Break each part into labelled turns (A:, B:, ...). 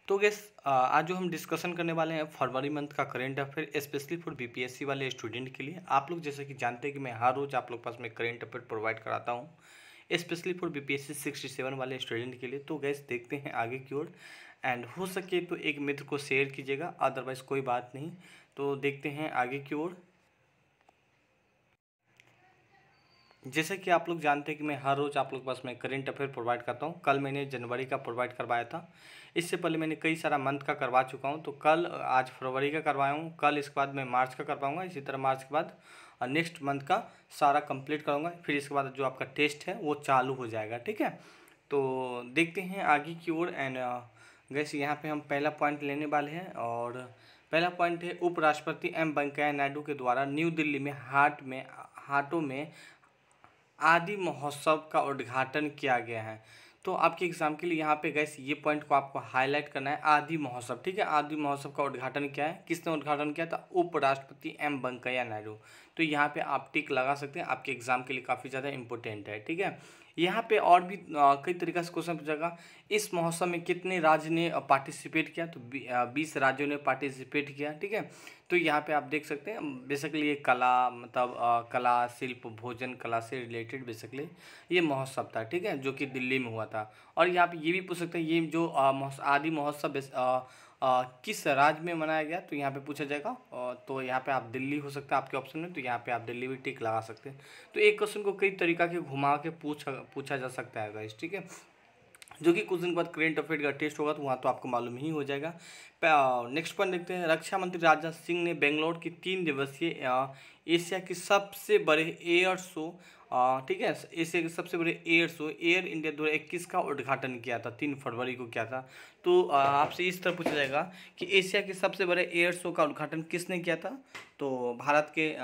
A: तो गैस आज जो हम डिस्कशन करने वाले हैं फरवरी मंथ का current affair specially for BPSC वाले स्टूडेंट के लिए। आप लोग जैसे कि जानते हैं कि मैं हर रोज़ आप लोग पास में करेंट अफेयर प्रोवाइड कराता हूँ स्पेशली फॉर बीपीएससी 67 वाले स्टूडेंट के लिए। तो गैस देखते हैं आगे की ओर, एंड हो सके तो एक मित्र को शेयर कीजिएगा, अदरवाइज़ कोई बात नहीं। तो देखते हैं आगे की ओर। जैसे कि आप लोग जानते हैं कि मैं हर रोज़ आप लोग पास में करेंट अफेयर प्रोवाइड करता हूँ। कल मैंने जनवरी का प्रोवाइड करवाया था, इससे पहले मैंने कई सारा मंथ का करवा चुका हूँ। तो कल आज फरवरी का करवाया हूँ, कल इसके बाद मैं मार्च का करवाऊँगा। इसी तरह मार्च के बाद नेक्स्ट मंथ का सारा कंप्लीट करूँगा। फिर इसके बाद जो आपका टेस्ट है वो चालू हो जाएगा, ठीक है। तो देखते हैं आगे की ओर। एंड गैस यहाँ पे हम पहला पॉइंट लेने वाले हैं, और पहला पॉइंट है उपराष्ट्रपति एम वेंकैया नायडू के द्वारा न्यू दिल्ली में हाटों में आदि महोत्सव का उद्घाटन किया गया है। तो आपके एग्जाम के लिए यहाँ पे गैस ये पॉइंट को आपको हाईलाइट करना है, आदि महोत्सव, ठीक है। आदि महोत्सव का उद्घाटन किया है, किसने उद्घाटन किया था? उपराष्ट्रपति एम वेंकैया नायडू। तो यहाँ पे आप टिक लगा सकते हैं, आपके एग्जाम के लिए काफ़ी ज़्यादा इंपॉर्टेंट है, ठीक है। यहाँ पे और भी कई तरीके से क्वेश्चन पूछेगा, इस महोत्सव में कितने राज्य ने पार्टिसिपेट किया? तो 20 राज्यों ने पार्टिसिपेट किया, ठीक है। तो यहाँ पे आप देख सकते हैं बेसिकली ये कला मतलब कला शिल्प भोजन कला से रिलेटेड बेसिकली ये महोत्सव था, ठीक है, जो कि दिल्ली में हुआ था। और यहाँ पे ये भी पूछ सकते हैं ये जो आदि महोत्सव किस राज्य में मनाया गया? तो यहाँ पे पूछा जाएगा। तो यहाँ पे आप दिल्ली हो सकता है आपके ऑप्शन में, तो यहाँ पे आप दिल्ली भी टिक लगा सकते हैं। तो एक क्वेश्चन को कई तरीका के घुमा के पूछा जा सकता है गाइस, ठीक है, जो कि कुछ दिन बाद करेंट अफेयर का टेस्ट होगा तो वहाँ तो आपको मालूम ही हो जाएगा। नेक्स्ट पॉइंट देखते हैं। रक्षा मंत्री राजनाथ सिंह ने बेंगलोर की 3 दिवसीय एशिया के सबसे बड़े एयर शो, ठीक है, एशिया के सबसे बड़े एयर शो एयर इंडिया 2021 का उद्घाटन किया था, 3 फरवरी को किया था। तो आपसे इस तरह पूछा जाएगा कि एशिया के सबसे बड़े एयर शो का उद्घाटन किसने किया था? तो भारत के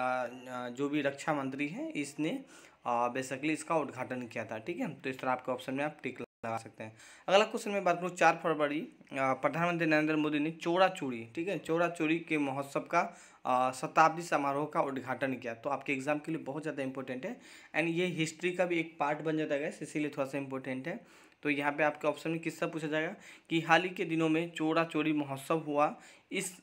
A: जो भी रक्षा मंत्री हैं इसने बेसिकली इसका उद्घाटन किया था, ठीक है। तो इस तरह आपके ऑप्शन में आप टिक लगा सकते हैं। अगला क्वेश्चन में बात करूँ, 4 फरवरी प्रधानमंत्री नरेंद्र मोदी ने चौरा चूड़ी, ठीक है, चौरा चूड़ी के महोत्सव का शताब्दी समारोह का उद्घाटन किया। तो आपके एग्जाम के लिए बहुत ज़्यादा इंपॉर्टेंट है, एंड ये हिस्ट्री का भी एक पार्ट बन जाता है, इसीलिए थोड़ा सा इंपॉर्टेंट है। तो यहाँ पे आपके ऑप्शन में किससे पूछा जाएगा कि हाल ही के दिनों में चौरा चौरी महोत्सव हुआ, इस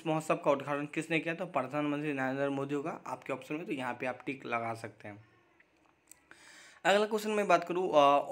A: महोत्सव का उद्घाटन किसने किया? तो प्रधानमंत्री नरेंद्र मोदी होगा आपके ऑप्शन में। तो यहाँ पे आप टिक लगा सकते हैं। अगला क्वेश्चन में बात करूँ,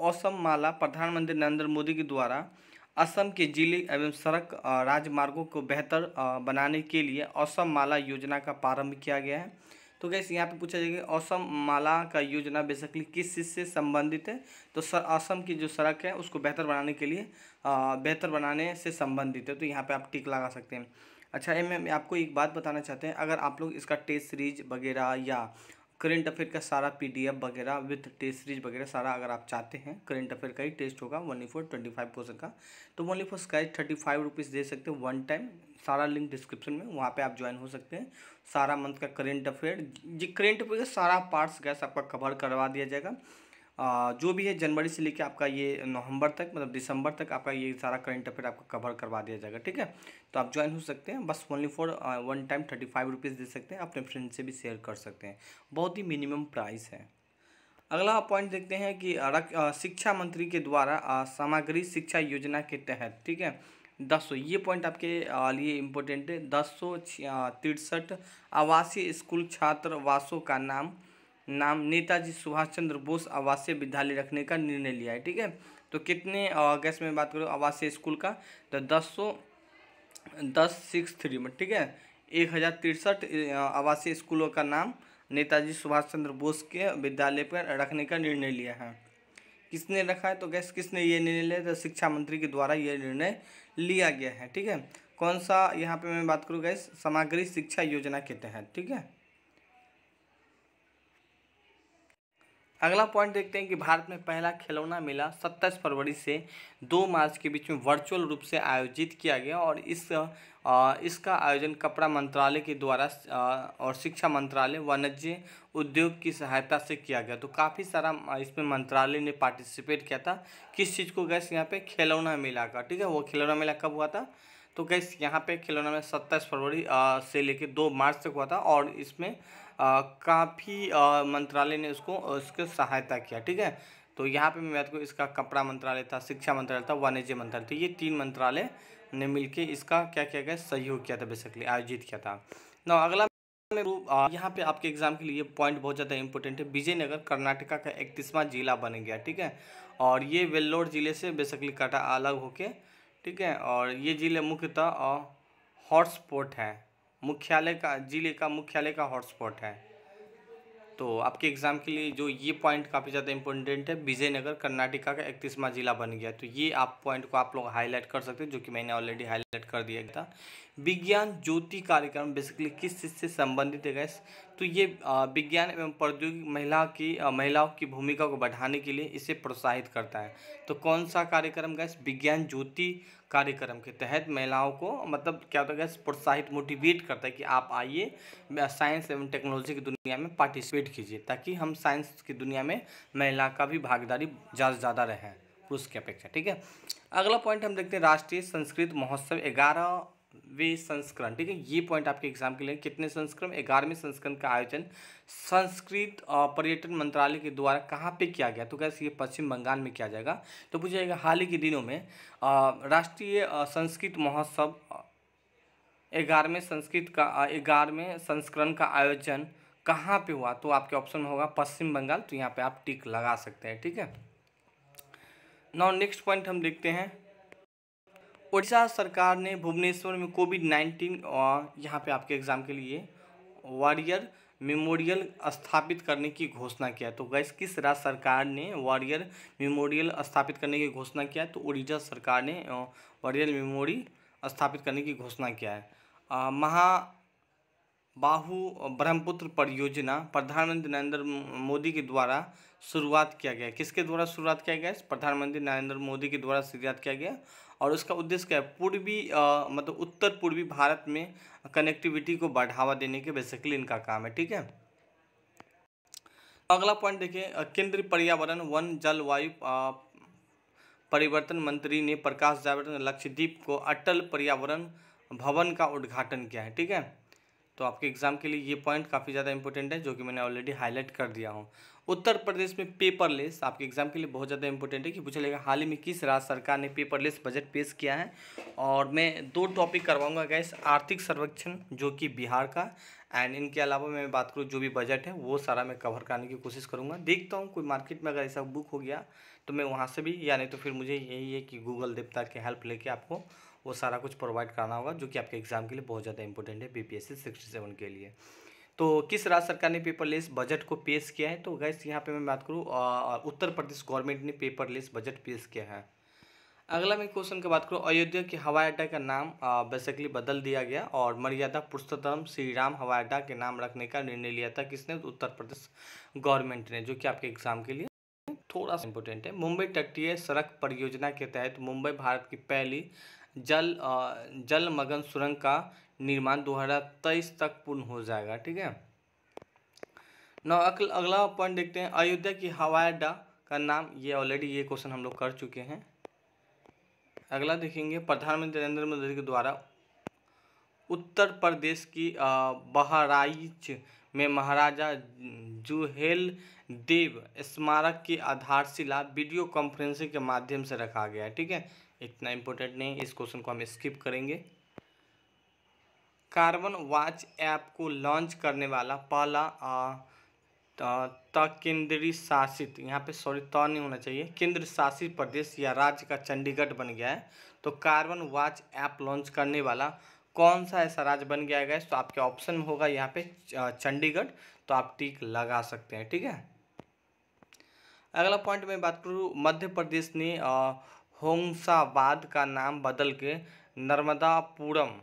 A: असम माला प्रधानमंत्री नरेंद्र मोदी के द्वारा असम के जिले एवं सड़क राजमार्गों को बेहतर बनाने के लिए असम माला योजना का प्रारंभ किया गया है। तो गैस यहाँ पे पूछा जाएगा असम माला का योजना बेसिकली किस चीज़ से संबंधित है? तो असम की जो सड़क है उसको बेहतर बनाने के लिए बेहतर बनाने से संबंधित है। तो यहाँ पे आप टिक लगा सकते हैं। अच्छा, मैं आपको एक बात बताना चाहते हैं, अगर आप लोग इसका टेस्ट सीरीज वगैरह या करेंट अफेयर का सारा पीडीएफ वगैरह विद टेस्ट सीरीज वगैरह सारा अगर आप चाहते हैं, करेंट अफेयर का ही टेस्ट होगा ओनली फॉर 25 क्वेश्चन का, तो ओनली फॉर स्काई 35 रुपीज़ दे सकते हैं वन टाइम। सारा लिंक डिस्क्रिप्शन में, वहाँ पे आप ज्वाइन हो सकते हैं। सारा मंथ का करेंट अफेयर जी करेंट अफेयर का सारा पार्ट्स गैस आपका कवर करवा दिया जाएगा। जो भी है जनवरी से लेकर आपका ये नवंबर तक मतलब दिसंबर तक आपका ये सारा करंट अफेयर आपका कवर करवा दिया जाएगा, ठीक है। तो आप ज्वाइन हो सकते हैं, बस only for one time 35 rupees दे सकते हैं, अपने फ्रेंड से भी शेयर कर सकते हैं, बहुत ही मिनिमम प्राइस है। अगला पॉइंट देखते हैं कि शिक्षा मंत्री के द्वारा समग्री शिक्षा योजना के तहत, ठीक है, 10 ये पॉइंट आपके लिए इम्पोर्टेंट है। 1063 आवासीय स्कूल छात्रावासों का नाम नेताजी सुभाष चंद्र बोस आवासीय विद्यालय रखने का निर्णय लिया है, ठीक है। तो कितने गैस में बात करो आवासीय स्कूल का, तो 1063 में, ठीक है, 1063 आवासीय स्कूलों का नाम नेताजी सुभाष चंद्र बोस के विद्यालय पर रखने का निर्णय लिया है। किसने रखा है? तो गैस किसने ये निर्णय लिया? तो शिक्षा मंत्री के द्वारा ये निर्णय लिया गया है, ठीक है। कौन सा यहाँ पे मैं बात करूँ गैस, समग्री शिक्षा योजना के तहत, ठीक है। अगला पॉइंट देखते हैं कि भारत में पहला खिलौना मेला 27 फरवरी से 2 मार्च के बीच में वर्चुअल रूप से आयोजित किया गया, और इसका आयोजन कपड़ा मंत्रालय के द्वारा और शिक्षा मंत्रालय वाणिज्य उद्योग की सहायता से किया गया। तो काफ़ी सारा इसमें मंत्रालय ने पार्टिसिपेट किया था। किस चीज़ को गैस? यहाँ पे खिलौना मेला का, ठीक है। वो खिलौना मेला कब हुआ था? तो गैस यहाँ पे खिलौना में 27 फरवरी से लेकर 2 मार्च तक हुआ था, और इसमें काफ़ी मंत्रालय ने उसको सहायता किया, ठीक है। तो यहाँ पे मैं बात करूँ, इसका कपड़ा मंत्रालय था, शिक्षा मंत्रालय था, वाणिज्य मंत्रालय, तो ये 3 मंत्रालय ने मिलके इसका क्या किया गया, सहयोग किया था, बेसिकली आयोजित किया था। ना अगला यहाँ पे आपके एग्जाम के लिए पॉइंट बहुत ज़्यादा इंपॉर्टेंट है। विजयनगर कर्नाटका का 31वां जिला बन गया, ठीक है। और ये वेल्लोर जिले से बेसिकली कटा अलग होके, ठीक है। और ये जिले मुख्यतः हॉटस्पॉट है, मुख्यालय का, जिले का मुख्यालय का हॉटस्पॉट है। तो आपके एग्जाम के लिए जो ये पॉइंट काफ़ी ज़्यादा इंपॉर्टेंट है, विजयनगर कर्नाटका का 31वां जिला बन गया। तो ये आप पॉइंट को आप लोग हाईलाइट कर सकते हैं, जो कि मैंने ऑलरेडी हाईलाइट कर दिया था। विज्ञान ज्योति कार्यक्रम बेसिकली किस चीज़ से संबंधित है गैस, तो ये विज्ञान एवं प्रौद्योगिकी महिलाओं की भूमिका को बढ़ाने के लिए इसे प्रोत्साहित करता है। तो कौन सा कार्यक्रम गैस, विज्ञान ज्योति कार्यक्रम के तहत महिलाओं को मतलब क्या होता है गैस, प्रोत्साहित मोटिवेट करता है कि आप आइए साइंस एवं टेक्नोलॉजी की दुनिया में पार्टिसिपेट कीजिए, ताकि हम साइंस की दुनिया में महिला का भी भागीदारी ज़्यादा रहे पुरुष की अपेक्षा, ठीक है। अगला पॉइंट हम देखते हैं, राष्ट्रीय संस्कृत महोत्सव 11वें संस्करण, ठीक है। ये पॉइंट आपके एग्जाम के लिए, कितने संस्करण, 11वें संस्करण का आयोजन संस्कृत पर्यटन मंत्रालय के द्वारा कहाँ पे किया गया, तो कैसे, ये पश्चिम बंगाल में किया जाएगा। तो पूछा जाएगा हाल ही के दिनों में राष्ट्रीय संस्कृत महोत्सव 11वें संस्करण का आयोजन कहाँ पे हुआ, तो आपके ऑप्शन में होगा पश्चिम बंगाल। तो यहाँ पे आप टिक लगा सकते हैं, ठीक है। नाउ नेक्स्ट पॉइंट हम देखते हैं, उड़ीसा सरकार ने भुवनेश्वर में कोविड-19 यहाँ पे आपके एग्जाम के लिए वॉरियर मेमोरियल स्थापित करने की घोषणा किया। तो गैस किस राज्य सरकार ने वॉरियर मेमोरियल स्थापित करने की घोषणा किया, तो उड़ीसा सरकार ने वॉरियर मेमोरी स्थापित करने की घोषणा किया है। महाबाहु ब्रह्मपुत्र परियोजना प्रधानमंत्री नरेंद्र मोदी के द्वारा शुरुआत किया गया। किसके द्वारा शुरुआत किया गया, प्रधानमंत्री नरेंद्र मोदी के द्वारा शुरुआत किया गया। और उसका उद्देश्य क्या है, पूर्वी मतलब उत्तर पूर्वी भारत में कनेक्टिविटी को बढ़ावा देने के बेसिकली इनका काम है, ठीक है। अगला पॉइंट देखिए, केंद्रीय पर्यावरण वन जलवायु परिवर्तन मंत्री ने प्रकाश जावड़ेकर ने लक्षद्वीप को अटल पर्यावरण भवन का उद्घाटन किया है, ठीक है। तो आपके एग्जाम के लिए ये पॉइंट काफ़ी ज़्यादा इंपॉर्टेंट है, जो कि मैंने ऑलरेडी हाईलाइट कर दिया हूँ। उत्तर प्रदेश में पेपरलेस, आपके एग्जाम के लिए बहुत ज़्यादा इंपॉर्टेंट है कि पूछा जाएगा हाल ही में किस राज्य सरकार ने पेपरलेस बजट पेश किया है। और मैं 2 टॉपिक करवाऊंगा गैस, आर्थिक सर्वेक्षण जो कि बिहार का, एंड इनके अलावा मैं बात करूँ जो भी बजट है वो सारा मैं कवर करने की कोशिश करूँगा। देखता हूँ कोई मार्केट में अगर ऐसा बुक हो गया तो मैं वहाँ से भी, या नहीं तो फिर मुझे यही है कि गूगल देवता की हेल्प लेके आपको वो सारा कुछ प्रोवाइड करना होगा, जो कि आपके एग्जाम के लिए बहुत ज़्यादा इंपॉर्टेंट है बीपीएससी 67 के लिए। तो किस राज्य सरकार ने पेपरलेस बजट को पेश किया है, तो गैस यहाँ पे मैं बात करूँ उत्तर प्रदेश गवर्नमेंट ने पेपरलेस बजट पेश किया है। अगला मैं क्वेश्चन की बात करूँ, अयोध्या के हवाई अड्डा का नाम बेसिकली बदल दिया गया और मर्यादा पुरुषोत्तम श्री राम हवाई अड्डा के नाम रखने का निर्णय लिया था किसने, उत्तर प्रदेश गवर्नमेंट ने, जो कि आपके एग्जाम के लिए थोड़ा सा इंपॉर्टेंट है। मुंबई तटीय सड़क परियोजना के तहत मुंबई भारत की पहली जलमग्न सुरंग का निर्माण 2023 तक पूर्ण हो जाएगा, ठीक है। ना अगला पॉइंट देखते हैं, अयोध्या की हवाई अड्डा का नाम, ये ऑलरेडी ये क्वेश्चन हम लोग कर चुके हैं। अगला देखेंगे, प्रधानमंत्री नरेंद्र मोदी के द्वारा उत्तर प्रदेश की बहराइच में महाराजा जुहेल देव स्मारक की आधारशिला वीडियो कॉन्फ्रेंसिंग के माध्यम से रखा गया है, ठीक है। इतना इंपॉर्टेंट नहीं, इस क्वेश्चन को हम स्किप करेंगे। कार्बन वॉच ऐप को लॉन्च करने वाला पहला केंद्रीय शासित, यहाँ पे सॉरी नहीं होना चाहिए, केंद्र शासित प्रदेश या राज्य का चंडीगढ़ बन गया है। तो कार्बन वॉच ऐप लॉन्च करने वाला कौन सा ऐसा राज्य बन गया है, तो आपके ऑप्शन में होगा यहाँ पे चंडीगढ़, तो आप टिक लगा सकते हैं, ठीक है। अगला पॉइंट में बात करूँ, मध्य प्रदेश ने होशंगाबाद का नाम बदल के नर्मदापुरम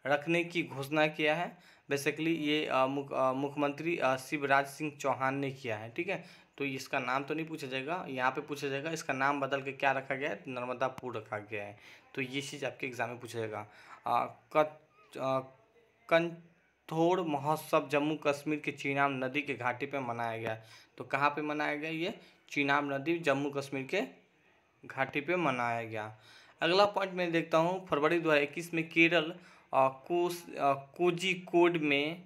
A: रखने की घोषणा किया है। बेसिकली ये मुख्यमंत्री शिवराज सिंह चौहान ने किया है, ठीक है। तो इसका नाम तो नहीं पूछा जाएगा, यहाँ पे पूछा जाएगा इसका नाम बदल के क्या रखा गया है, नर्मदापुर रखा गया है। तो ये चीज़ आपके एग्जाम में पूछा जाएगा। कंथोड़ महोत्सव जम्मू कश्मीर के चीनाब नदी के घाटी पे मनाया गया। तो कहाँ पे मनाया गया, ये चीनाब नदी जम्मू कश्मीर के घाटी पे मनाया गया। अगला पॉइंट मैं देखता हूँ, फरवरी 2021 में केरल कोझिकोड में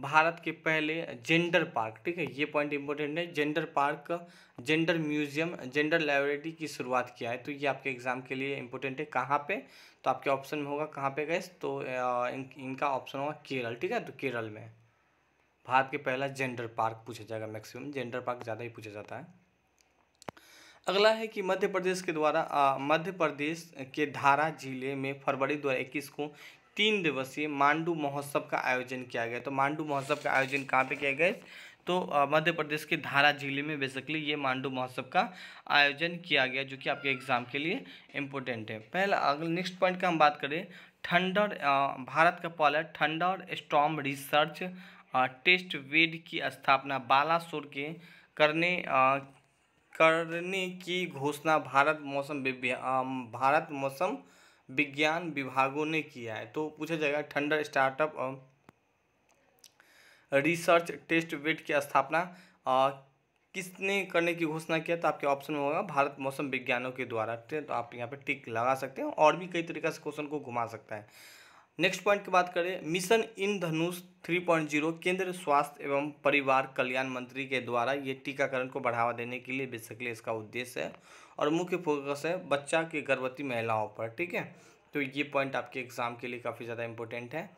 A: भारत के पहले जेंडर पार्क, ठीक है, ये पॉइंट इंपॉर्टेंट है, gender park, gender museum, gender library की शुरुआत किया है। तो ये आपके एग्जाम के लिए इंपॉर्टेंट है। कहाँ पे? तो आपके ऑप्शन में होगा कहाँ पे गाइस, तो इनका ऑप्शन होगा केरल, ठीक है। तो केरल में भारत के पहला जेंडर पार्क पूछा जाएगा, मैक्सिमम जेंडर पार्क ज़्यादा ही पूछा जाता है। अगला है कि मध्य प्रदेश के द्वारा मध्य प्रदेश के धारा जिले में फरवरी 2021 को 3 दिवसीय मांडू महोत्सव का आयोजन किया गया। तो मांडू महोत्सव का आयोजन कहाँ पे किया गया? तो मध्य प्रदेश के धारा जिले में बेसिकली ये मांडू महोत्सव का आयोजन किया गया, जो कि आपके एग्जाम के लिए इम्पोर्टेंट है। पहला अगला नेक्स्ट पॉइंट का हम बात करें, थंडर भारत का पहला thunder storm research test bed की स्थापना बालासोर के करने करने की घोषणा भारत मौसम विज्ञान विभागों ने किया है। तो पूछा जाएगा thunder startup research test bed की स्थापना किसने करने की घोषणा किया? तो आपके ऑप्शन में होगा भारत मौसम विज्ञानों के द्वारा। तो आप यहाँ पे टिक लगा सकते हैं, और भी कई तरीके से क्वेश्चन को घुमा सकता है। नेक्स्ट पॉइंट की बात करें, मिशन इंद्रधनुष 3.0 केंद्र स्वास्थ्य एवं परिवार कल्याण मंत्री के द्वारा ये टीकाकरण को बढ़ावा देने के लिए बेसिकली इसका उद्देश्य है, और मुख्य फोकस है बच्चा के गर्भवती महिलाओं पर, ठीक है। तो ये पॉइंट आपके एग्जाम के लिए काफ़ी ज़्यादा इंपॉर्टेंट है,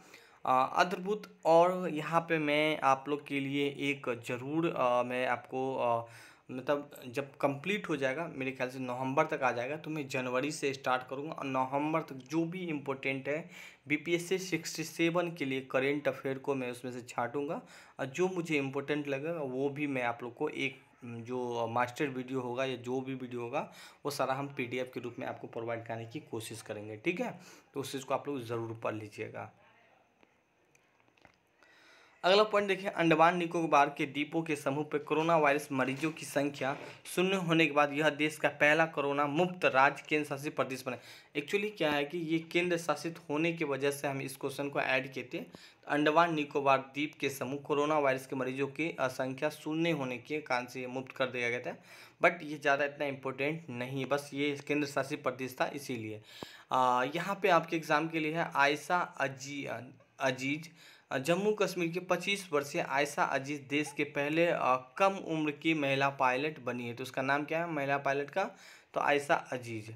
A: अद्भुत। और यहाँ पे मैं आप लोग के लिए एक ज़रूर मैं आपको मतलब जब कंप्लीट हो जाएगा, मेरे ख्याल से नवंबर तक आ जाएगा, तो मैं जनवरी से स्टार्ट करूँगा, और नवंबर तक जो भी इम्पोर्टेंट है बीपीएससी 67 के लिए करेंट अफेयर को मैं उसमें से छांटूंगा, और जो मुझे इम्पोर्टेंट लगेगा वो भी मैं आप लोग को एक जो मास्टर वीडियो होगा या जो भी वीडियो होगा वो सारा हम पीडीएफ के रूप में आपको प्रोवाइड करने की कोशिश करेंगे, ठीक है। तो उस चीज़ को आप लोग ज़रूर पढ़ लीजिएगा। अगला पॉइंट देखिए, अंडमान निकोबार के द्वीपों के समूह पर कोरोना वायरस मरीजों की संख्या शून्य होने के बाद यह देश का पहला कोरोना मुक्त राज्य केंद्र शासित प्रदेश बना। एक्चुअली क्या है कि ये केंद्र शासित होने की वजह से हम इस क्वेश्चन को ऐड किए थे। अंडमान निकोबार द्वीप के समूह कोरोना वायरस के मरीजों की संख्या शून्य होने के कारण से ये मुक्त कर दिया गया था, बट ये ज़्यादा इतना इम्पोर्टेंट नहीं, बस ये केंद्र शासित प्रदेश था इसीलिए। यहाँ पे आपके एग्जाम के लिए है आयशा अजीज, जम्मू कश्मीर के 25 वर्षीय आयशा अजीज देश के पहले कम उम्र की महिला पायलट बनी है। तो उसका नाम क्या है महिला पायलट का? तो आयशा अजीज।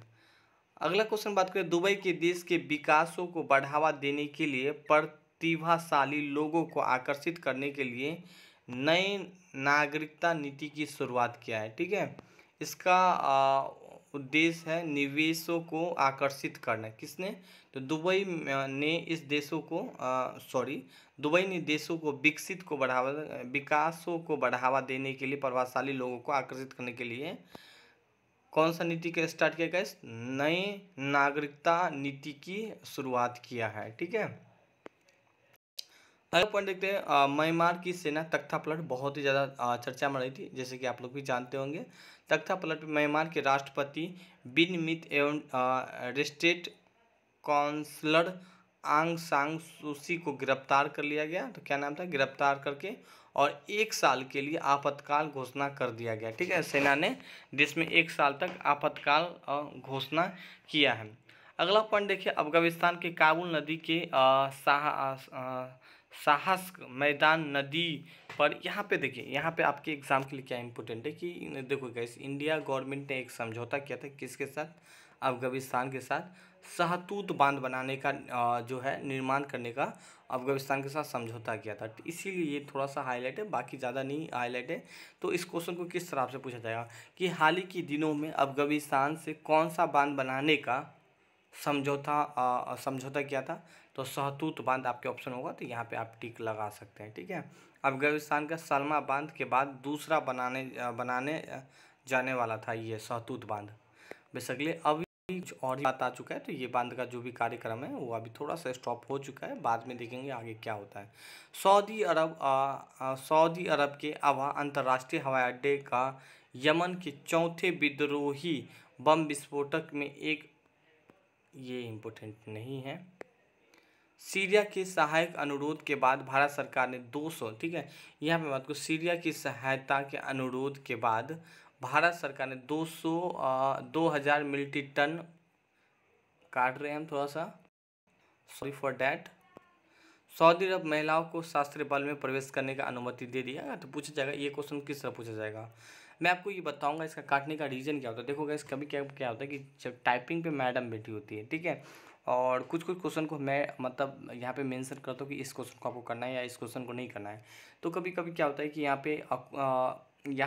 A: अगला क्वेश्चन बात करें, दुबई के देश के विकासों को बढ़ावा देने के लिए प्रतिभाशाली लोगों को आकर्षित करने के लिए नए नागरिकता नीति की शुरुआत किया है, ठीक है। इसका उद्देश्य है निवेशों को आकर्षित करना। किसने? तो दुबई ने इस देशों को दुबई ने देशों को विकासों को बढ़ावा देने के लिए प्रभावशाली लोगों को आकर्षित करने के लिए कौन सा नीति का स्टार्ट किया गया? नए नागरिकता नीति की शुरुआत किया है, ठीक है। अगला पॉइंट देखते हैं, म्यांमार की सेना तख्तापलट बहुत ही ज़्यादा चर्चा में रही थी, जैसे कि आप लोग भी जानते होंगे। तख्तापलट म्यांमार के राष्ट्रपति बिन मित एवं रेस्टेट काउंसलर आंग सांग सूची को गिरफ्तार कर लिया गया। तो क्या नाम था? गिरफ्तार करके और 1 साल के लिए आपातकाल घोषणा कर दिया गया, ठीक है। सेना ने देश में 1 साल तक आपातकाल घोषणा किया है। अगला पॉइंट देखिए, अफगानिस्तान के काबुल नदी के साहस मैदान नदी पर यहाँ पे देखिए, यहाँ पे आपके एग्जाम के लिए क्या इंपॉर्टेंट है कि देखो गाइस, इंडिया गवर्नमेंट ने एक समझौता किया था किसके साथ? अफगानिस्तान के साथ शाहतूत बांध बनाने का जो है निर्माण करने का अफगानिस्तान के साथ समझौता किया था। तो इसीलिए ये थोड़ा सा हाईलाइट है, बाकी ज़्यादा नहीं हाईलाइट है। तो इस क्वेश्चन को किस तरह से पूछा जाएगा कि हाल ही के दिनों में अफगानिस्तान से कौन सा बांध बनाने का समझौता किया था? तो शाहतूत बांध आपके ऑप्शन होगा, तो यहाँ पे आप टिक लगा सकते हैं, ठीक है। अफगानिस्तान का सलमा बांध के बाद दूसरा बनाने जाने वाला था ये शाहतूत बांध। बेसिकली अभी कुछ और ही बात आ चुका है, तो ये बांध का जो भी कार्यक्रम है वो अभी थोड़ा सा स्टॉप हो चुका है, बाद में देखेंगे आगे क्या होता है। सऊदी अरब के अबहा अंतर्राष्ट्रीय हवाई अड्डे का यमन के चौथे विद्रोही बम विस्फोटक में एक, ये इम्पोर्टेंट नहीं है। सीरिया के सहायक अनुरोध के बाद भारत सरकार ने 200, ठीक है, यहाँ पे बात को सीरिया की सहायता के अनुरोध के बाद भारत सरकार ने 2000 मीट्रिक टन, काट रहे हैं हम थोड़ा सा, सॉरी फॉर डैट, सऊदी अरब महिलाओं को शास्त्रीय बल में प्रवेश करने का अनुमति दे दिया। तो पूछा जाएगा ये क्वेश्चन किस तरह पूछा जाएगा, मैं आपको ये बताऊंगा इसका काटने का रीज़न क्या होता है। देखो गाइस, कभी क्या क्या होता है कि जब टाइपिंग पे मैडम बैठी होती है, ठीक है, और कुछ कुछ क्वेश्चन को मैं मतलब यहाँ पे मेंशन करता हूँ कि इस क्वेश्चन को आपको करना है या इस क्वेश्चन को नहीं करना है। तो कभी कभी क्या होता है कि यहाँ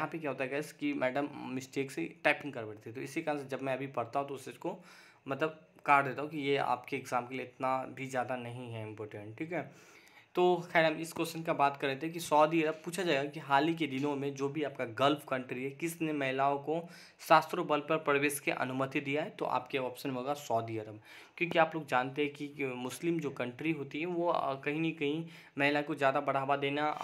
A: पे क्या होता है गैस कि मैडम मिस्टेक से टाइपिंग कर बैठती है। तो इसी कारण से जब मैं अभी पढ़ता हूँ तो उस चीज़ को मतलब काट देता हूँ कि ये आपके एग्ज़ाम के लिए इतना भी ज़्यादा नहीं है इम्पोर्टेंट, ठीक है। तो खैर हम इस क्वेश्चन का बात कर रहे थे कि सऊदी अरब पूछा जाएगा कि हाल ही के दिनों में जो भी आपका गल्फ कंट्री है, किसने महिलाओं को शास्त्रों बल पर प्रवेश की अनुमति दिया है। तो आपके ऑप्शन में होगा सऊदी अरब, क्योंकि आप लोग जानते हैं कि मुस्लिम जो कंट्री होती है वो कहीं ना कहीं महिला को ज़्यादा बढ़ावा देना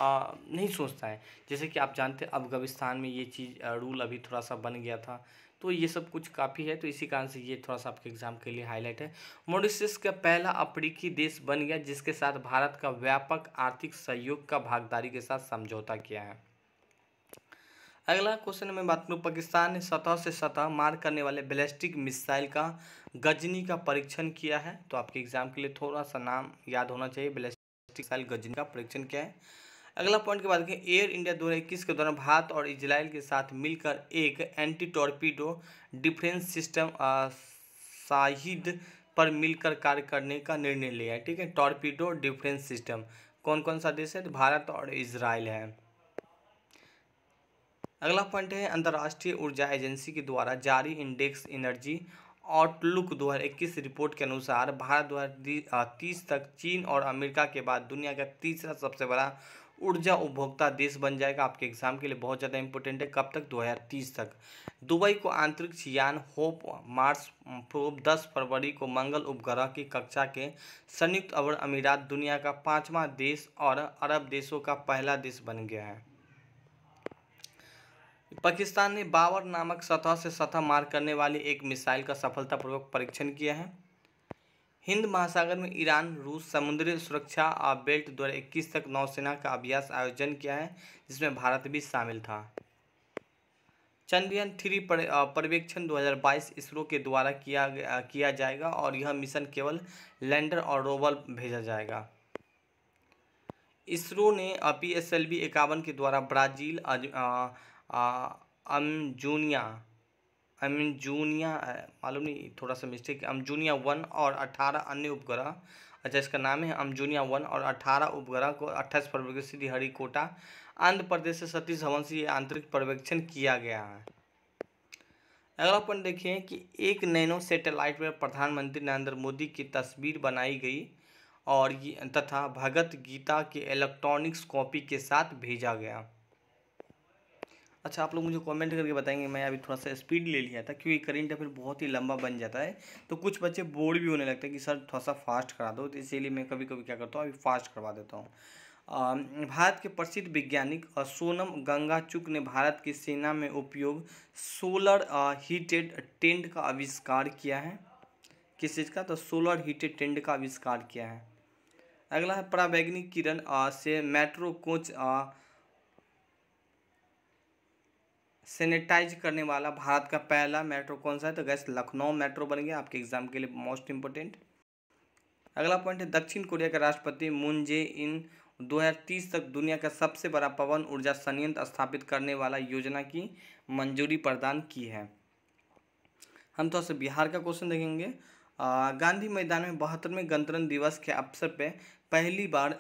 A: नहीं सोचता है। जैसे कि आप जानते हैं अफगानिस्तान में ये चीज़ रूल अभी थोड़ा सा बन गया था। तो ये सब कुछ काफ़ी है, तो इसी कारण से ये थोड़ा सा आपके एग्जाम के लिए हाईलाइट है। मॉरिशस का पहला अफ्रीकी देश बन गया जिसके साथ भारत का व्यापक आर्थिक सहयोग का भागीदारी के साथ समझौता किया है। अगला क्वेश्चन में बात करूँ, पाकिस्तान ने सतह से सतह मार करने वाले बैलिस्टिक मिसाइल का गजनी का परीक्षण किया है। तो आपके एग्जाम के लिए थोड़ा सा नाम याद होना चाहिए, बैलिस्टिक मिसाइल गजनी का परीक्षण क्या है। अगला पॉइंट की बात करें, एयर इंडिया 2021 के दौरान भारत और इजराइल के साथ मिलकर एक anti torpedo defence system Shahid पर मिलकर कार्य करने का निर्णय लिया है, ठीक है। टॉर्पीडो डिफेंस सिस्टम कौन कौन सा देश है, तो भारत और इजराइल है। अगला पॉइंट है, अंतर्राष्ट्रीय ऊर्जा एजेंसी के द्वारा जारी इंडेक्स एनर्जी आउटलुक 2021 रिपोर्ट के अनुसार भारत 2030 तक चीन और अमेरिका के बाद दुनिया का तीसरा सबसे बड़ा ऊर्जा उपभोक्ता देश बन जाएगा। आपके एग्जाम के लिए बहुत ज़्यादा इंपॉर्टेंट है, कब तक, 2030 तक। दुबई को अंतरिक्ष यान होप मार्स प्रोब 10 फरवरी को मंगल उपग्रह की कक्षा के संयुक्त अरब अमीरात दुनिया का 5वां देश और अरब देशों का पहला देश बन गया है। पाकिस्तान ने बाबर नामक सतह से सतह मार करने वाली एक मिसाइल का सफलतापूर्वक परीक्षण किया है। हिंद महासागर में ईरान रूस समुद्री सुरक्षा बेल्ट 2021 तक नौसेना का अभ्यास आयोजन किया है, जिसमें भारत भी शामिल था। चंद्रयान 3 पर्यवेक्षण 2022 इसरो के द्वारा किया जाएगा और यह मिशन केवल लैंडर और रोवर भेजा जाएगा। इसरो ने PSLV 51 के द्वारा ब्राज़ील अमजूनिया अमजूनिया मालूम नहीं, थोड़ा सा मिस्टेक, अमजूनिया 1 और 18 अन्य उपग्रह, अच्छा इसका नाम है अमजूनिया 1 और 18 उपग्रह को 28 फरवरी को श्रीहरिकोटा आंध्र प्रदेश से सतीश धवन से आंतरिक पर्यवेक्षण किया गया है। अगला पॉइंट देखिए कि एक नैनो सैटेलाइट में प्रधानमंत्री नरेंद्र मोदी की तस्वीर बनाई गई और ये तथा भगवत गीता के इलेक्ट्रॉनिक्स कॉपी के साथ भेजा गया। अच्छा, आप लोग मुझे कमेंट करके बताएंगे। मैं अभी थोड़ा सा स्पीड ले लिया था क्योंकि करेंट अफेयर बहुत ही लंबा बन जाता है, तो कुछ बच्चे बोर्ड भी होने लगते हैं कि सर थोड़ा सा फास्ट करा दो, तो इसीलिए मैं कभी कभी क्या करता हूँ अभी फास्ट करवा देता हूँ। भारत के प्रसिद्ध वैज्ञानिक सोनम गंगाचुक ने भारत की सेना में उपयोग सोलर हीटेड टेंट का आविष्कार किया है। किस चीज़ का, तो सोलर हीटेड टेंट का आविष्कार किया है। अगला है, पराबैंगनी किरण से मेट्रो कोच सैनिटाइज करने वाला भारत का पहला मेट्रो कौन सा है, तो गैस लखनऊ मेट्रो बन गया, आपके एग्जाम के लिए मोस्ट इंपोर्टेंट। अगला पॉइंट है, दक्षिण कोरिया के राष्ट्रपति मून जे इन 2030 तक दुनिया का सबसे बड़ा पवन ऊर्जा संयंत्र स्थापित करने वाला योजना की मंजूरी प्रदान की है। हम थोड़ा सा बिहार का क्वेश्चन देखेंगे। गांधी मैदान में 72वें गणतंत्र दिवस के अवसर पर पहली बार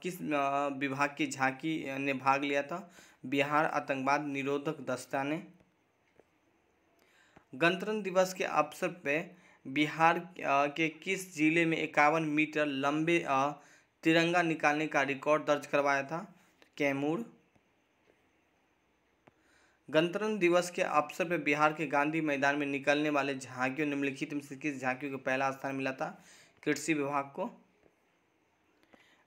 A: किस विभाग की झांकी ने भाग लिया था, बिहार आतंकवाद निरोधक दस्ता ने। गणतंत्र दिवस के अवसर पर बिहार के किस जिले में 51 मीटर लंबे तिरंगा निकालने का रिकॉर्ड दर्ज करवाया था, कैमूर। गणतंत्र दिवस के अवसर पर बिहार के गांधी मैदान में निकलने वाले झांकियों निम्नलिखित में से किस झांकियों को पहला स्थान मिला था, कृषि विभाग को।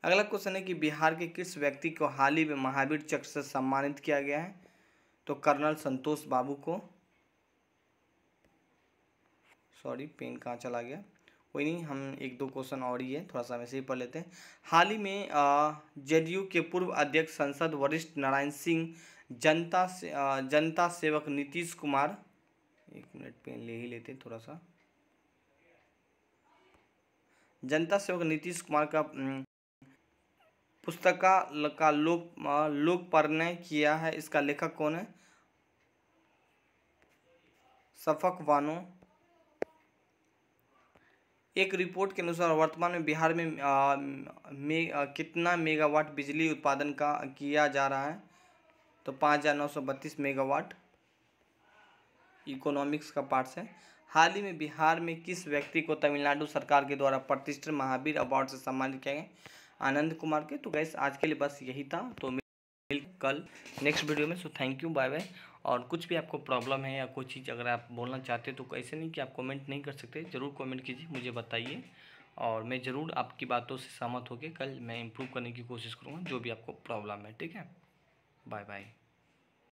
A: अगला क्वेश्चन है कि बिहार के किस व्यक्ति को हाल ही में महावीर चक्र से सम्मानित किया गया है, तो कर्नल संतोष बाबू को। सॉरी, पेन कहाँ चला गया, कोई नहीं, हम एक दो क्वेश्चन और ही है, थोड़ा सा वैसे ही पढ़ लेते हैं। हाल ही में JDU के पूर्व अध्यक्ष संसद वरिष्ठ नारायण सिंह, जनता सेवक नीतीश कुमार, एक मिनट पेन ले ही लेते थोड़ा सा, जनता सेवक नीतीश कुमार का पुस्तक का लोकपर्णय किया है, इसका लेखक कौन है? शफक वानो। एक रिपोर्ट के अनुसार वर्तमान में बिहार में कितना मेगावाट बिजली उत्पादन किया जा रहा है? तो 5,932 मेगावाट। इकोनॉमिक्स का पार्ट है। हाल ही में बिहार में किस व्यक्ति को तमिलनाडु सरकार के द्वारा प्रतिष्ठित महावीर अवार्ड से सम्मानित किया गया? आनंद कुमार के। तो गैस आज के लिए बस यही था, तो मिल कल नेक्स्ट वीडियो में। So thank you, bye bye. और कुछ भी आपको प्रॉब्लम है या कोई चीज़ अगर आप बोलना चाहते हो तो ऐसे नहीं कि आप कमेंट नहीं कर सकते, ज़रूर कमेंट कीजिए, मुझे बताइए और मैं ज़रूर आपकी बातों से सहमत होकर कल मैं इम्प्रूव करने की कोशिश करूँगा जो भी आपको प्रॉब्लम है। ठीक है, बाय बाय।